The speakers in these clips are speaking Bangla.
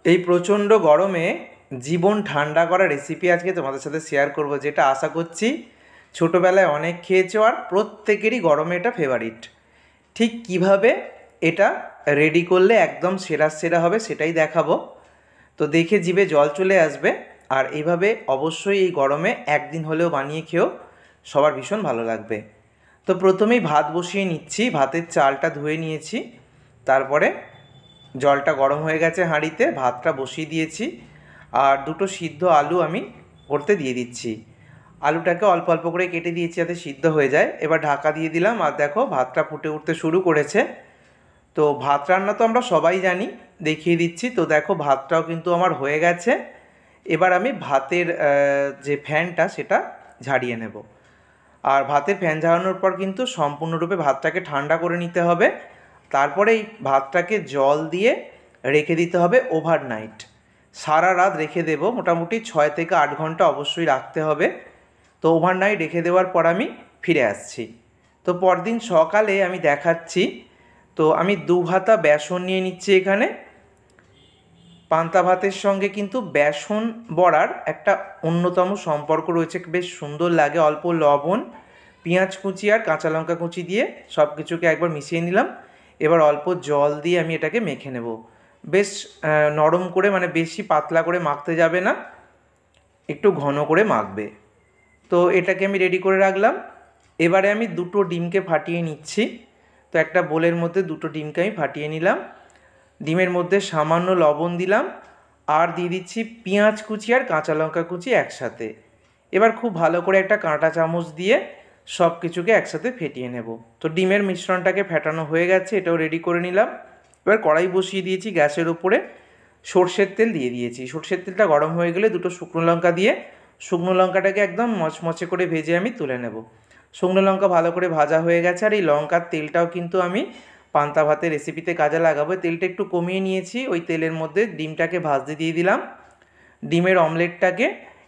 এই প্রচণ্ড গরমে জীবন ঠান্ডা করা রেসিপি আজকে তোমাদের সাথে শেয়ার করব, যেটা আশা করছি ছোটোবেলায় অনেক খেয়েছো আর প্রত্যেকেরই গরমে এটা ফেভারিট। ঠিক কিভাবে এটা রেডি করলে একদম সেরা সেরা হবে সেটাই দেখাবো। তো দেখে জিভে জল চলে আসবে। আর এইভাবে অবশ্যই এই গরমে একদিন হলেও বানিয়ে খেও, সবার ভীষণ ভালো লাগবে। তো প্রথমেই ভাত বসিয়ে নিচ্ছি, ভাতের চালটা ধুয়ে নিয়েছি, তারপরে জলটা গরম হয়ে গেছে, হাঁড়িতে ভাতটা বসিয়ে দিয়েছি আর দুটো সিদ্ধ আলু আমি করতে দিয়ে দিচ্ছি। আলুটাকে অল্প অল্প করে কেটে দিয়েছি যাতে সিদ্ধ হয়ে যায়। এবার ঢাকা দিয়ে দিলাম আর দেখো ভাতটা ফুটে উঠতে শুরু করেছে। তো ভাত রান্না তো আমরা সবাই জানি, দেখিয়ে দিচ্ছি। তো দেখো ভাতটাও কিন্তু আমার হয়ে গেছে। এবার আমি ভাতের যে ফ্যানটা সেটা ঝাড়িয়ে নেব। আর ভাতের ফ্যান ঝাড়ানোর পর কিন্তু সম্পূর্ণরূপে ভাতটাকে ঠান্ডা করে নিতে হবে। তারপরে এই ভাতটাকে জল দিয়ে রেখে দিতে হবে ওভারনাইট। সারা রাত রেখে দেব, মোটামুটি 6 থেকে 8 ঘন্টা অবশ্যই রাখতে হবে। তো ওভারনাইট রেখে দেওয়ার পর আমি ফিরে আসছি। তো পরদিন সকালে আমি দেখাচ্ছি। তো আমি 2 হাতা বেসন নিয়ে নিচ্ছি এখানে। পান্তা ভাতের সঙ্গে কিন্তু বেসন বড়ার একটা অন্যতম সম্পর্ক রয়েছে, বেশ সুন্দর লাগে। অল্প লবণ, পেঁয়াজ কুচি আর কাঁচা লঙ্কা কুচি দিয়ে সব কিছুকে একবার মিশিয়ে নিলাম। এবার অল্প জল দিয়ে আমি এটাকে মেখে নেব। বেশ নরম করে, মানে বেশি পাতলা করে মাখতে যাবে না, একটু ঘন করে মাখবে। তো এটাকে আমি রেডি করে রাখলাম। এবারে আমি দুটো ডিমকে ফাটিয়ে নিচ্ছি। তো একটা বোলের মধ্যে দুটো ডিমকে আমি ফাটিয়ে নিলাম। ডিমের মধ্যে সামান্য লবণ দিলাম আর দিয়ে দিচ্ছি পেঁয়াজ কুচি আর কাঁচা লঙ্কা কুচি একসাথে। এবার খুব ভালো করে একটা কাঁটা চামচ দিয়ে সব কিছুকে একসাথে ফেটিয়ে নেব। তো ডিমের মিশ্রণটাকে ফেটানো হয়ে গেছে, এটাও রেডি করে নিলাম। এবার কড়াই বসিয়ে দিয়েছি, গ্যাসের উপরে সর্ষের তেল দিয়ে দিয়েছি। সর্ষের তেলটা গরম হয়ে গেলে দুটো শুকনো লঙ্কা দিয়ে শুকনো লঙ্কাটাকে একদম মচমচে করে ভেজে আমি তুলে নেব। শুকনো লঙ্কা ভালো করে ভাজা হয়ে গেছে। আর এই লঙ্কার তেলটাও কিন্তু আমি পান্তা ভাতের রেসিপিতে কাজে লাগাবো। তেলটা একটু কমিয়ে নিয়েছি, ওই তেলের মধ্যে ডিমটাকে ভাজতে দিয়ে দিলাম। ডিমের অমলেটটাকে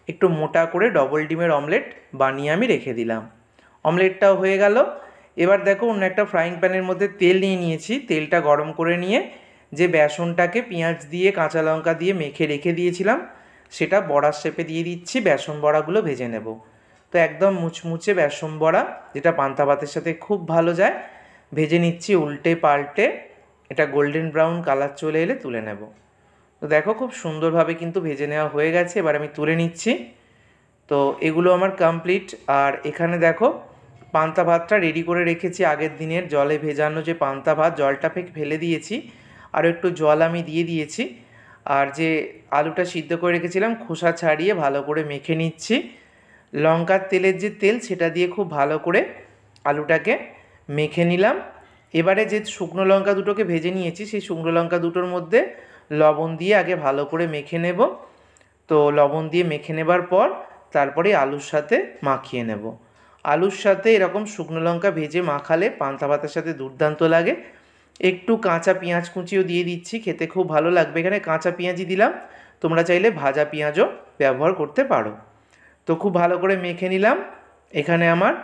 একটু মোটা করে ডবল ডিমের অমলেট বানিয়ে আমি রেখে দিলাম। অমলেটটাও হয়ে গেল। এবার দেখো অন্য একটা ফ্রাইং প্যানের মধ্যে তেল নিয়ে নিয়েছি। তেলটা গরম করে নিয়ে যে বেসনটাকে পেঁয়াজ দিয়ে কাঁচা লঙ্কা দিয়ে মেখে রেখে দিয়েছিলাম সেটা বড়ার শেপে দিয়ে দিচ্ছি। বেসন বড়াগুলো ভেজে নেব। তো একদম মুচমুচে বেসন বড়া, যেটা পান্তা ভাতের সাথে খুব ভালো যায়, ভেজে নিচ্ছি উল্টে পাল্টে। এটা গোল্ডেন ব্রাউন কালার চলে এলে তুলে নেব। তো দেখো খুব সুন্দরভাবে কিন্তু ভেজে নেওয়া হয়ে গেছে, এবার আমি তুলে নিচ্ছি। তো এগুলো আমার কমপ্লিট। আর এখানে দেখো পান্তা ভাতটা রেডি করে রেখেছি আগের দিনের জলে ভেজানো যে পান্তা ভাত, জলটা ফেলে দিয়েছি, আর একটু জল আমি দিয়ে দিয়েছি। আর যে আলুটা সিদ্ধ করে রেখেছিলাম খোসা ছাড়িয়ে ভালো করে মেখে নিচ্ছি। লঙ্কার তেলের যে তেল সেটা দিয়ে খুব ভালো করে আলুটাকে মেখে নিলাম। এবারে যে শুকনো লঙ্কা দুটোকে ভেজে নিয়েছি সেই শুকনো লঙ্কা দুটোর মধ্যে লবণ দিয়ে আগে ভালো করে মেখে নেব। তো লবণ দিয়ে মেখে নেবার পর তারপরে আলুর সাথে মাখিয়ে নেব। আলুর সাথে এরকম শুকনো লঙ্কা ভেজে মাখালে পান্তা ভাতের সাথে দুর্দান্ত লাগে। একটু কাঁচা পেঁয়াজ কুচিও দিয়ে দিচ্ছি, খেতে খুব ভালো লাগবে। এখানে কাঁচা পেঁয়াজই দিলাম, তোমরা চাইলে ভাজা পেঁয়াজও ব্যবহার করতে পারো। তো খুব ভালো করে মেখে নিলাম। এখানে আমার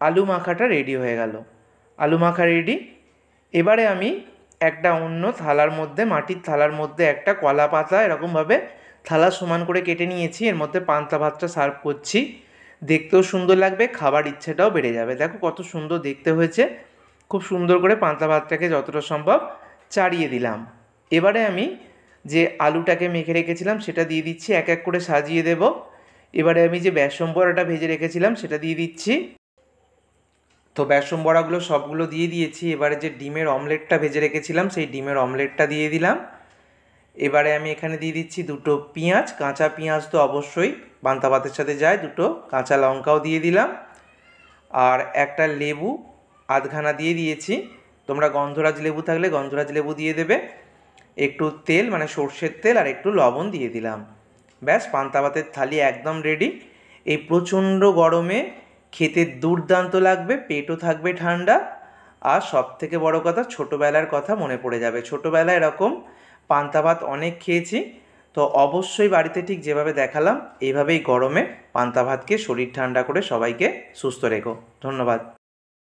আলু মাখাটা রেডি হয়ে গেল। আলু মাখা রেডি। এবারে আমি একটা অন্য থালার মধ্যে, মাটির থালার মধ্যে একটা কলা পাতা এরকমভাবে থালা সমান করে কেটে নিয়েছি। এর মধ্যে পান্তা ভাতটা সার্ভ করছি। দেখতেও সুন্দর লাগবে, খাবার ইচ্ছেটাও বেড়ে যাবে। দেখো কত সুন্দর দেখতে হয়েছে। খুব সুন্দর করে পান্তা ভাতটাকে যতটা সম্ভব চাড়িয়ে দিলাম। এবারে আমি যে আলুটাকে মেখে রেখেছিলাম সেটা দিয়ে দিচ্ছি, এক এক করে সাজিয়ে দেব। এবারে আমি যে বেসন বড়াটা ভেজে রেখেছিলাম সেটা দিয়ে দিচ্ছি। তো বেসন বড়াগুলো সবগুলো দিয়ে দিয়েছি। এবারে যে ডিমের অমলেটটা ভেজে রেখেছিলাম সেই ডিমের অমলেটটা দিয়ে দিলাম। এবারে আমি এখানে দিয়ে দিচ্ছি দুটো পেঁয়াজ, কাঁচা পেঁয়াজ তো অবশ্যই পান্তা ভাতের সাথে যায়, দুটো কাঁচা লঙ্কাও দিয়ে দিলাম। আর একটা লেবু আধখানা দিয়ে দিয়েছি। তোমরা গন্ধরাজ লেবু থাকলে গন্ধরাজ লেবু দিয়ে দেবে। একটু তেল, মানে সর্ষের তেল, আর একটু লবণ দিয়ে দিলাম। ব্যাস, পান্তা ভাতের থালি একদম রেডি। এই প্রচণ্ড গরমে খেতে দুর্দান্ত লাগবে, পেটও থাকবে ঠান্ডা। আর সবথেকে বড় কথা, ছোটোবেলার কথা মনে পড়ে যাবে। ছোটোবেলায় এরকম পান্তা ভাত অনেক খেয়েছি। তো অবশ্যই বাড়িতে ঠিক যেভাবে দেখালাম এইভাবেই গরমে পান্তা ভাত খেয়ে শরীর ঠান্ডা করে সবাইকে সুস্থ রেখো। ধন্যবাদ।